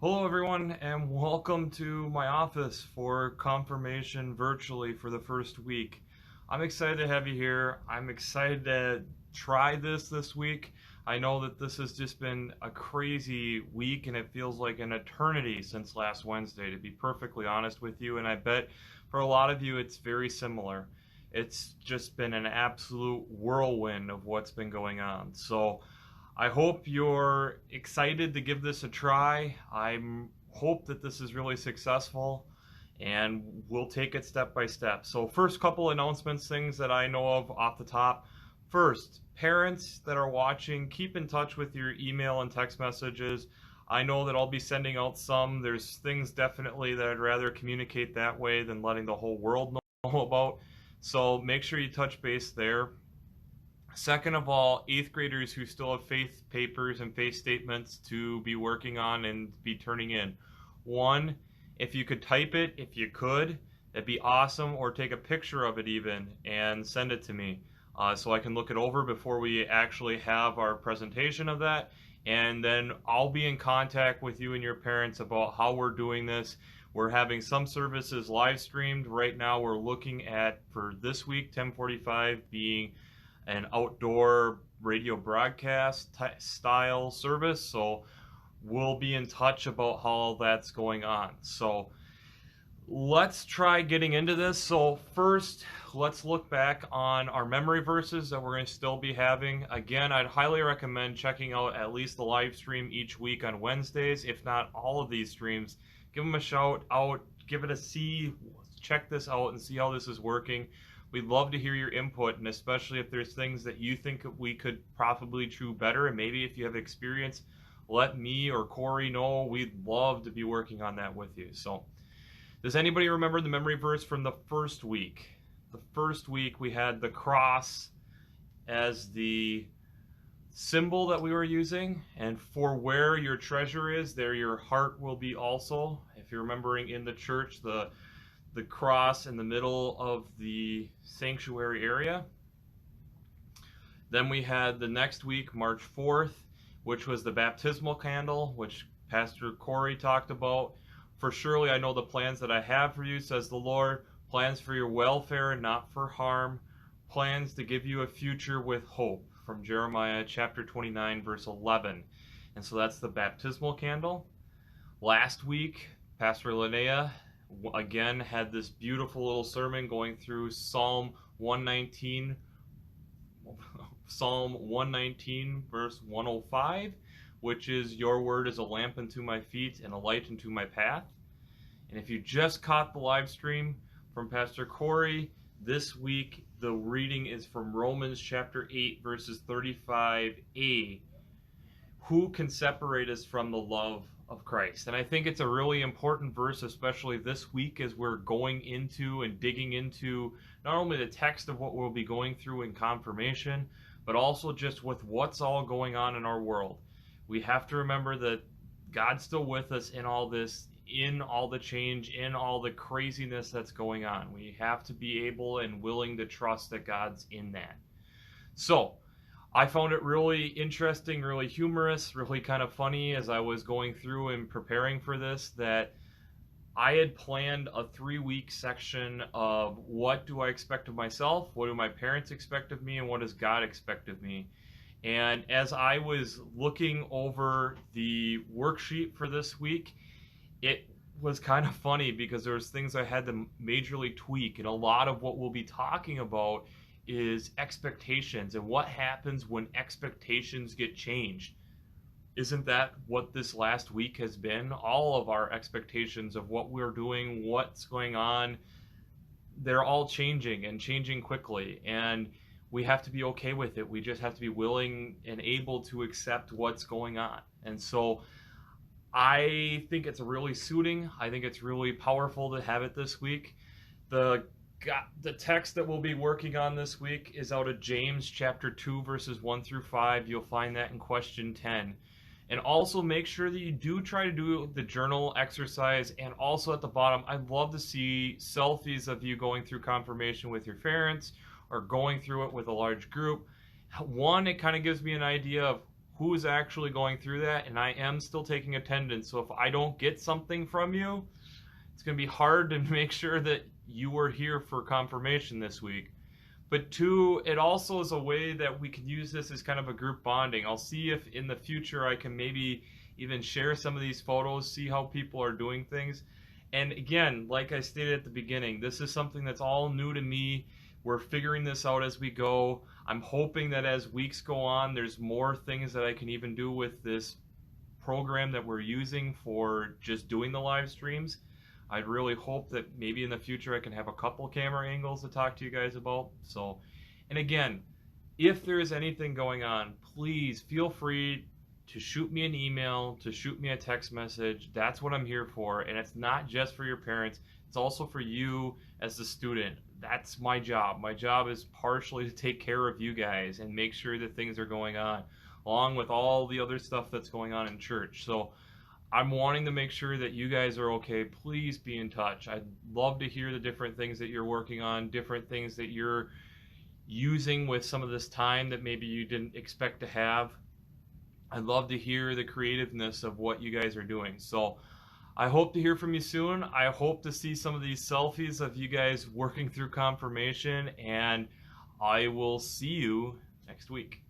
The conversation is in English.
Hello, everyone, and welcome to my office for confirmation virtually for the first week. I'm excited to have you here. I'm excited to try this week. I know that this has just been a crazy week, and it feels like an eternity since last Wednesday, to be perfectly honest with you. And I bet for a lot of you, it's very similar. It's just been an absolute whirlwind of what's been going on. So, I hope you're excited to give this a try. I hope that this is really successful and we'll take it step by step. So, first couple announcements, things that I know of off the top. First, parents that are watching, keep in touch with your email and text messages. I know that I'll be sending out some. There's things definitely that I'd rather communicate that way than letting the whole world know about. So, make sure you touch base there. Second of all, eighth graders who still have faith papers and faith statements to be working on and be turning in. One, if you could type it, if you could, that'd be awesome, or take a picture of it even and send it to me so I can look it over before we actually have our presentation of that. And then I'll be in contact with you and your parents about how we're doing this. We're having some services live streamed. Right now we're looking at, for this week, 10:45 being an outdoor radio broadcast style service. So we'll be in touch about how that's going on. So let's try getting into this. So first, let's look back on our memory verses that we're going to still be having. Again, I'd highly recommend checking out at least the live stream each week on Wednesdays, if not all of these streams. Give them a shout out, give it a see, check this out and see how this is working. We'd love to hear your input, and especially if there's things that you think we could probably do better, and maybe if you have experience, let me or Corey know. We'd love to be working on that with you. So, does anybody remember the memory verse from the first week? The first week we had the cross as the symbol that we were using, and for where your treasure is, there your heart will be also. If you're remembering in the church, the cross in the middle of the sanctuary area. Then we had the next week, March 4th, which was the baptismal candle, which Pastor Corey talked about. For surely I know the plans that I have for you, says the Lord, plans for your welfare, not for harm, plans to give you a future with hope, from Jeremiah chapter 29, verse 11. And so that's the baptismal candle. Last week, Pastor Linnea again had this beautiful little sermon going through Psalm 119 verse 105, which is, your word is a lamp unto my feet and a light unto my path. And if you just caught the live stream from Pastor Corey, this week the reading is from Romans chapter 8 verses 35a. Who can separate us from the love of Christ? And I think it's a really important verse, especially this week, as we're going into and digging into not only the text of what we'll be going through in confirmation, but also just with what's all going on in our world. We have to remember that God's still with us in all this, in all the change, in all the craziness that's going on. We have to be able and willing to trust that God's in that. So, I found it really interesting, really humorous, really kind of funny as I was going through and preparing for this, that I had planned a 3-week section of what do I expect of myself, what do my parents expect of me, and what does God expect of me. And as I was looking over the worksheet for this week, it was kind of funny because there was things I had to majorly tweak, and a lot of what we'll be talking about is expectations and what happens when expectations get changed. Isn't that what this last week has been? All of our expectations of what we're doing, what's going on, they're all changing and changing quickly, and we have to be okay with it. We just have to be willing and able to accept what's going on. And so I think it's really suiting. I think it's really powerful to have it this week. The text that we'll be working on this week is out of James chapter 2 verses 1 through 5. You'll find that in question 10. And also make sure that you do try to do the journal exercise. And also at the bottom, I'd love to see selfies of you going through confirmation with your parents or going through it with a large group. One, it kind of gives me an idea of who's actually going through that, and I am still taking attendance. So if I don't get something from you, it's going to be hard to make sure that you were here for confirmation this week. But two, it also is a way that we can use this as kind of a group bonding. I'll see if in the future I can maybe even share some of these photos, see how people are doing things. And again, like I stated at the beginning, this is something that's all new to me. We're figuring this out as we go. I'm hoping that as weeks go on, there's more things that I can even do with this program that we're using for just doing the live streams. I'd really hope that maybe in the future I can have a couple camera angles to talk to you guys about. So, and again, if there is anything going on, please feel free to shoot me an email, to shoot me a text message. That's what I'm here for. And it's not just for your parents, it's also for you as the student. That's my job. My job is partially to take care of you guys and make sure that things are going on, along with all the other stuff that's going on in church. So I'm wanting to make sure that you guys are okay. Please be in touch. I'd love to hear the different things that you're working on, different things that you're using with some of this time that maybe you didn't expect to have. I'd love to hear the creativeness of what you guys are doing. So I hope to hear from you soon. I hope to see some of these selfies of you guys working through confirmation, and I will see you next week.